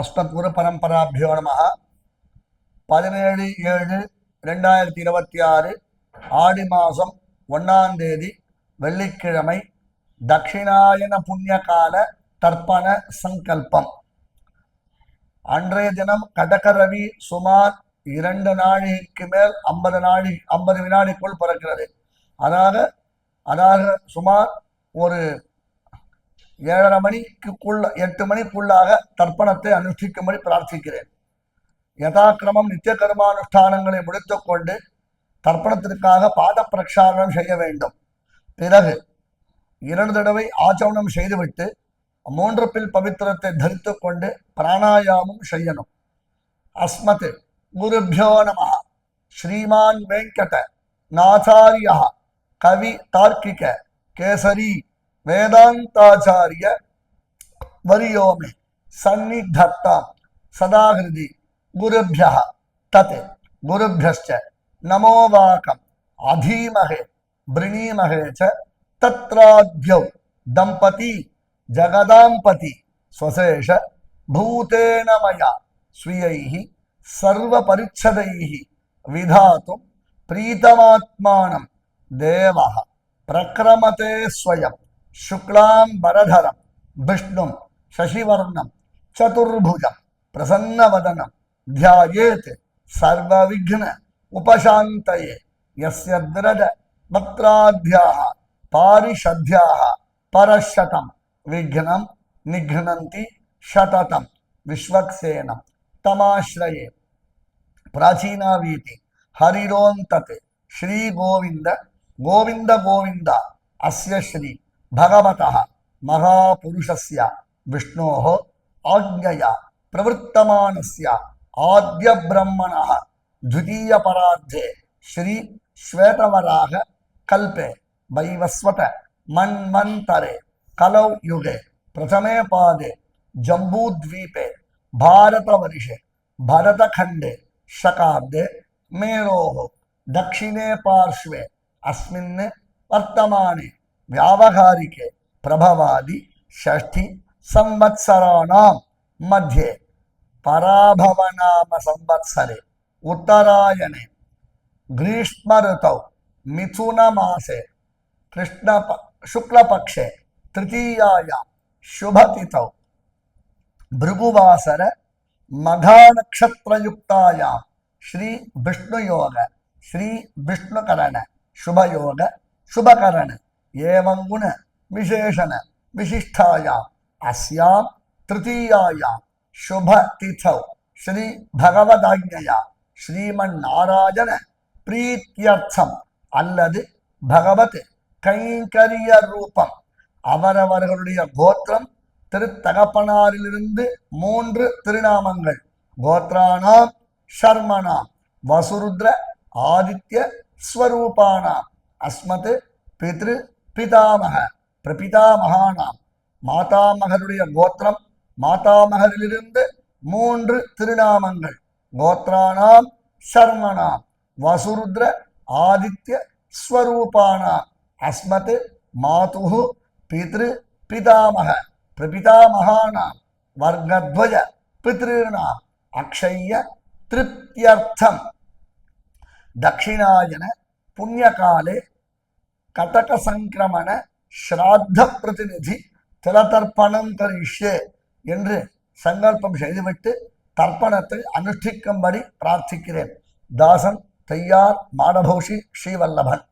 அஸ்மத்குரு பரம்பராபியோ நமः. 17/7/2026 ஆடி மாதம் 1ஆம் தேதி வெள்ளிக்கிழமை தட்சிணாயன புண்ணியகால தர்ப்பண சங்கல்பம். அன்றைய தினம் கடக ரவி சுமார் 2 நாழிகைக்கு மேல் 50 வினாடிக்குள் பிறக்கிறது. அதாக சுமார் ஒரு 7:30 மணிக்குள்ள 8 மணிக்குள்ளாக தர்ப்பணத்தை அனுஷ்டிக்கும்படி பிரார்த்திக்கிறேன். யதாக்கிரமம் நித்திய கர்மானுஷ்டானங்களை முடித்துக் கொண்டு தர்ப்பணத்திற்காக பாத பிரக்ஷாலனம் செய்ய வேண்டும். பிறகு 2 தடவை ஆச்சமனம் செய்துவிட்டு 3 பில் பவித்திரத்தை தரித்துக் கொண்டு பிராணாயாமம் செய்யணும். அஸ்மத் குருபியோ நமः. ஸ்ரீமான் வெங்கட நாச்சாரிய கவி தார்க்கிக கேசரி வேதாந்தாச்சாரிய வரியோமே சந்நிதத்தாம் சதாகிருதி குருபியः தத் குருபியஸ்ச நமோ வாகம் அதீமஹே பிரணீமஹே ச தத்ராத்யௌ தம்பதி ஜகதாம்பதி ஸ்வசேஷ பூதேன மயா ஸ்வீயைஹி சர்வ பரிச்சதைஹி விதாதும் பிரீதமாத்மானம் தேவஹ பிரக்ரமதே ஸ்வயம் சுக்லாம் பரதரம் விஷ்ணும் சசிவர்ணம் சதுர்புஜம் பிரசன்னவதனம் த்யாயேத் சர்வவிக்ன உபசாந்தயே யஸ்ய திரஜ வக்த்ராத்யாஹ பாரிஷத்யாஹ பரஷதம் விக்னம் நிக்னந்தி சததம் விஸ்வக்சேனம் தமாஸ்ரயே பிராச்சீனாவீதி ஹரிரோம் தத் ஸ்ரீ கோவிந்த கோவிந்த கோவிந்த அஸ்ய ஸ்ரீ பகவதः மகாபுருஷஸ்ய விஷ்ணோः ஆக்ஞயா பிரவர்த்தமானஸ்ய ஆத்ய பிரம்மணः द्वितीय परार्धे श्री श्वेतवराह कल्पे वैवस्वत मन्वन्तरे कलौ युगे प्रथमे पादे जम्बूद्वीपे भारतवर्षे भरतखंडे शकाब्दे मेरोः दक्षिणे पार्श्वे अस्मिन् वर्तमाने व्यावहारिके प्रभवादि षष्ठी संवत्सराणां मध्ये पराभवनाम संवत्सरे उत्तरायणे ग्रीष्म ऋतौ मिथुन मासे कृष्ण शुक्लपक्षे तृतीयायां शुभतिथौ भृगुवासर मघा नक्षत्रयुक्तायां श्री विष्णुयोग श्री विष्णुकरण शुभयोग शुभकरण एवं गुण विशेषण विशिष्टायां अस्यां तृतीयायां शुभतिथौ श्री भगवदाज्ञया श्रीमन्नारायण प्रीत्यर्थम அல்லது பகவத் கைங்கரிய ரூபம் அவரவர்களுடைய கோத்திரம் திருத்தகப்பனாரிலிருந்து 3 திருநாமங்கள் கோத்ரானாம் ஷர்மனாம் வசுருத்ர ஆதித்ய ஸ்வரூபானாம் அஸ்மத் பித்ரு பிதாமக பிரபிதாமகானாம் மாதாமகருடைய கோத்திரம் மாதாமகரிலிருந்து 3 திருநாமங்கள் கோத்ரானாம் ஷர்மனாம் வசுருத்ர ஆதித்ய ஸ்வரூபானாம் அஸ்மத் மாதுஹு பித்ரு பிதாமக பிரபிதாமகானாம் வர்க்கத்வய பித்ருணாம் அக்ஷய்ய திருப்தியர்த்தம் தட்சிணாயன புண்ணியகாலே கதக சங்கிரமண ஸ்ராத்த பிரதிநிதி திலதர்ப்பணம் கரிஷ்யே என்று சங்கல்பம் செய்துவிட்டு தர்ப்பணத்தை அனுஷ்டிக்கும்படி பிரார்த்திக்கிறேன். தாசன் தையார் மாடபௌஷி ஸ்ரீவல்லபன்.